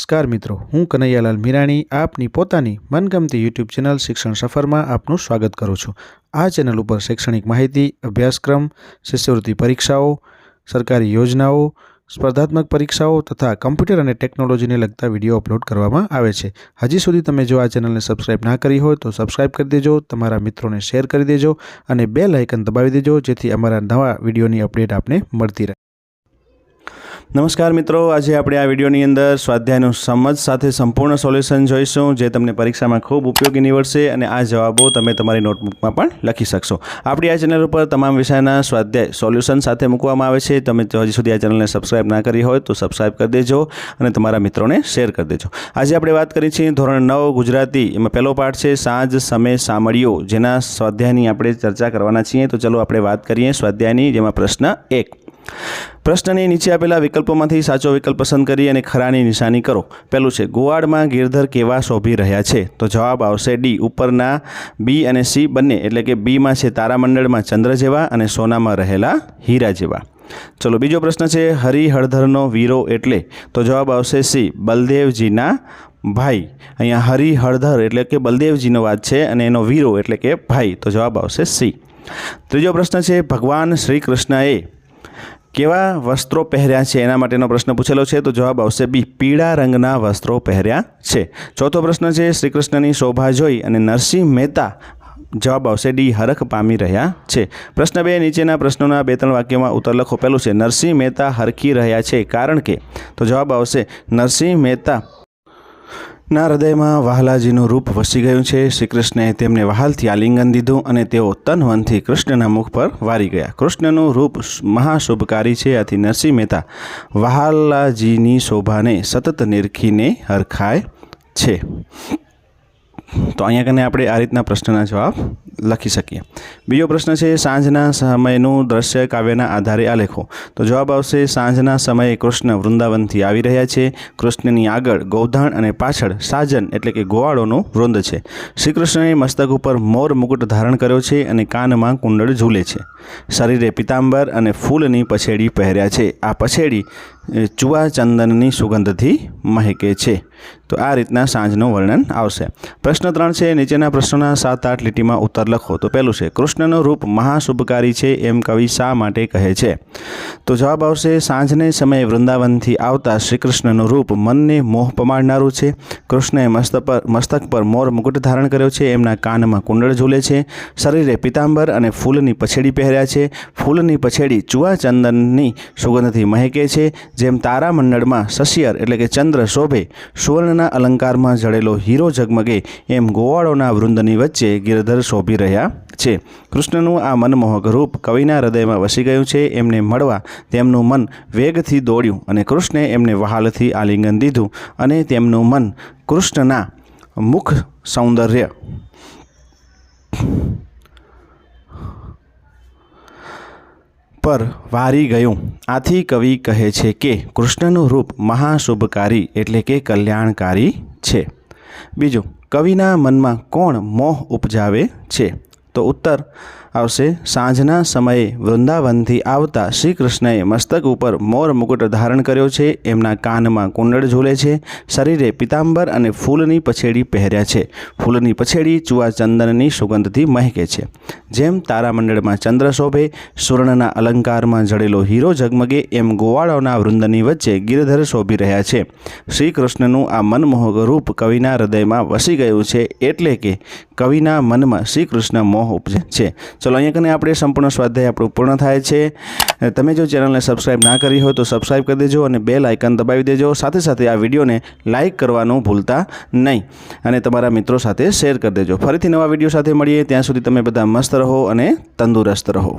નમસ્કાર મિત્રો, હું કનૈયાલાલ મીરાણી આપની પોતાની મનગમતી યુટ્યુબ ચેનલ શિક્ષણ સફરમાં આપનું સ્વાગત કરું છું। આ ચેનલ ઉપર શૈક્ષણિક માહિતી, અભ્યાસક્રમ, શિષ્યવૃત્તિ પરીક્ષાઓ, સરકારી યોજનાઓ, સ્પર્ધાત્મક પરીક્ષાઓ તથા કમ્પ્યુટર અને ટેકનોલોજીને લગતા વિડીયો અપલોડ કરવામાં આવે છે। હજી સુધી તમે જો આ ચેનલને સબસ્ક્રાઇબ ના કરી હોય તો સબસ્ક્રાઇબ કરી દેજો, તમારા મિત્રોને શેર કરી દેજો અને બેલ આઇકન દબાવી દેજો જેથી અમારા નવા વિડીયોની અપડેટ આપને મળતી રહે। नमस्कार मित्रों, आज आप आ विडियोनी अंदर स्वाध्यायનું समझ સાથે સંપૂર્ણ સોલ્યુશન જોઈશું જે તમને પરીક્ષામાં ખૂબ ઉપયોગી નીવડશે અને આ જવાબો તમે તમારી નોટબુકમાં પણ લખી શકશો। આપણી આ ચેનલ ઉપર તમામ વિષયના સ્વાધ્યાય સોલ્યુશન સાથે મૂકવામાં આવે છે। તમે હજી સુધી આ ચેનલને સબસ્ક્રાઇબ ના કરી હોય તો સબસ્ક્રાઇબ કરી દેજો અને તમારા મિત્રોને શેર કરી દેજો। આજે આપણે વાત કરી છે ધોરણ 9 ગુજરાતી, એમાં પહેલો પાઠ છે સાંજ સમય સામળ્યો, જેના સ્વાધ્યાયની આપણે ચર્ચા કરવાના છીએ। તો ચલો આપણે વાત કરીએ સ્વાધ્યાયની, જેમાં પ્રશ્ન 1। प्रश्न नीचे आपेला विकल्पोमांथी साचो विकल्प पसंद करी अने खरानी निशानी करो। पहलू है गोवाड़मां गिरधर केवा शोभी रह्या छे, तो जवाब आवशे डी। उपरना बी अने सी बंने एटले के बी में छे तारामंडल में चंद्र जेवा अने सोना में रहेला हीरा जेवा। चलो बीजो प्रश्न है हरि हळधरनो वीरो एटले, तो जवाब आवशे सी, बलदेवजीना भाई। अहींया हरि हळधर एटले के बलदेवजीनो वात छे अने एनो वीरो एटले के भाई, तो जवाब आवशे सी। त्रीजो प्रश्न है भगवान श्री कृष्णए केवा वस्त्रों पहर्या छे, एना माटेनो प्रश्न पूछेलो छे, तो जवाब आवशे बी, पीळा रंगना वस्त्रों पहर्या छे। चौथो प्रश्न है श्रीकृष्णनी शोभा जोई अने नरसिंह मेहता, जवाब आवशे डी, हरख पामी रह्या छे। प्रश्न 2 नीचेना प्रश्नोना 2-3 वाक्योमां उत्तर लखो। पहेलुं छे नरसिंह मेहता हरखी रह्या छे कारण के, तो जवाब आवशे नरसिंह मेहता ना हृदय में वहालाजीનું रूप वसी गયું છે। શ્રીકૃષ્ણએ તેમને વહાલથી આલિંગન દીધું અને તેઓ તનવનથી કૃષ્ણના મુખ પર વારી ગયા। કૃષ્ણનું રૂપ મહાશુભકારી છે, આથી નરસિંહ મહેતા વહાલાજીની શોભાને સતત નિરખીને હરખાય છે। तो अहींया कने आपणे आ रीतना प्रश्नना जवाब लखी सकीए। बीजो प्रश्न है सांजना समयનું दृश्य काव्यना आधारे आलेखो, तो जवाब आवशे सांजना समये कृष्ण वृंदावनथी आवी रह्या छे। कृष्णनी आगळ गौधाण अने पाछळ साजन एटले के गोवाळोनो वृंद छे। श्रीकृष्णए मस्तक उपर मोर मुकुट धारण कर्यो छे अने कानमां कुंडळ झूले छे। शरीरे पीतांबर अने फूलनी पछेड़ी पहेर्या छे। आ पछेड़ी चुआ चंदननी सुगंधथी महके छे। तो आ रीतना सांजनो वर्णन आवशे। प्रश्न 3 है नीचेना प्रश्नोना 7-8 લીટીમાં उत्तर लखो। तो पहलू है कृष्णनो रूप महाशुभकारी है एम कवि शा माटे कहे छे, तो जवाब आवशे सांजने समय वृंदावनथी आवता श्रीकृष्णनो रूप मनने मोह पमाड़नारू छे। कृष्णए मस्तक पर मोर मुकुट धारण कर्यो छे, एमना कानमां कुंडळ झूले छे। शरीरे पीतांबर अने फूलनी पछेड़ी पहेर्या छे। फूलनी पछेड़ी चुआ चंदननी सुगंधथी महके छे। जेम तारामंडळमां शशियर एटले के चंद्र शोभे, सुवर्णना अलंकारमां जड़ेलो हीरो जगमगे, एम गोवाळोना वृंदनी वच्चे गिरधर शोभी रह्या छे। कृष्णનું આ મનમોહક રૂપ કવિના હૃદયમાં વસી ગયું છે। એમને મળવા તેમનું મન વેગથી દોડ્યું અને કૃષ્ણે એમને વહાલથી આલિંગન દીધું અને તેમનું મન કૃષ્ણના મુખ સૌંદર્ય पर वारी गयुं। आथी कवि कहे छे के कृष्णનું रूप महाशुभकारी एटले के कल्याणकारी छे। बीजू कविना मनमा कोण मोह उपजावे छे, तो उत्तर आवशे सांजना समये वृंदावनथी आवता श्रीकृष्णए मस्तक उपर मोर मुकुट धारण कर्यो छे। एमना कानमां कुंडळ झूले छे। शरीरे पीतांबर अने फूलनी पछेड़ी पहेर्या छे। फूलनी पछेड़ी चुआ चंदननी सुगंधथी महके छे। जेम तारामंडळमां चंद्र शोभे, सुवर्णना अलंकारमां जड़ेलो हीरो जगमगे, एम गोवाळोना वृंदनी वच्चे गिरधर शोभी रह्या छे। श्रीकृष्णનું આ મનમોહક रूप कविना हृदयमां वसी गयुं छे एटले के कविना मनमा श्रीकृष्ण मोह उपजे छे। चलो अहींया कने आपणे संपूर्ण स्वाध्याय आपणो पूर्ण थाय छे। तमे जो चेनलने सब्सक्राइब ना करी हो तो सब्सक्राइब कर देजो अने बेल आइकन दबावी देजो। साथे साथे आ विडियोने लाइक करवानुं भूलता नहीं अने तमारा मित्रों साथे शेर कर देजो। फरीथी नवा विडियो साथे मळीए, त्यां सुधी तमे बधा मस्त रहो अने तंदुरस्त रहो।